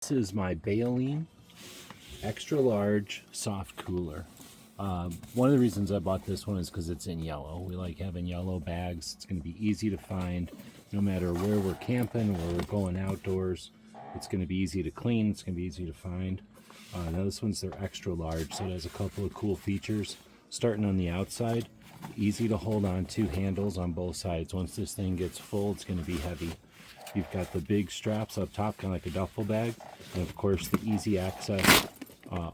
This is my Baleine extra large soft cooler. One of the reasons I bought this one is because it's in yellow. We like having yellow bags. It's going to be easy to find no matter where we're camping, where we're going outdoors. It's going to be easy to clean. It's going to be easy to find. Now this one's their extra large, so it has a couple of cool features. Starting on the outside, easy to hold on to, handles on both sides. Once this thing gets full, it's going to be heavy. You've got the big straps up top, kind of like a duffel bag, and of course the easy access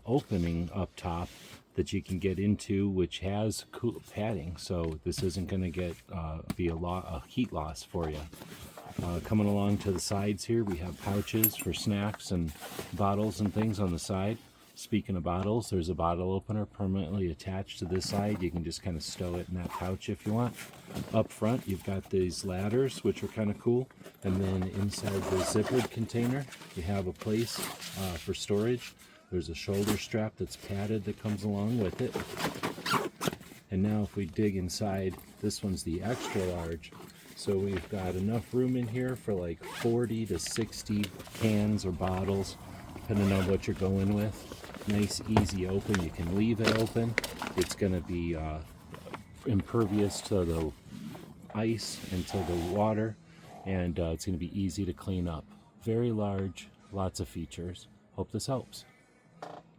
opening up top that you can get into, which has padding, so this isn't going to be a heat loss for you. Coming along to the sides here, we have pouches for snacks and bottles and things on the side. Speaking of bottles, there's a bottle opener permanently attached to this side. You can just kind of stow it in that pouch if you want. Up front, you've got these ladders, which are kind of cool. And then inside the zippered container, you have a place for storage. There's a shoulder strap that's padded that comes along with it. And now if we dig inside, this one's the extra large. So we've got enough room in here for like 40 to 60 cans or bottles, depending on what you're going with. Nice, easy open. You can leave it open. It's going to be impervious to the ice and to the water, and it's going to be easy to clean up. Very large, lots of features. Hope this helps.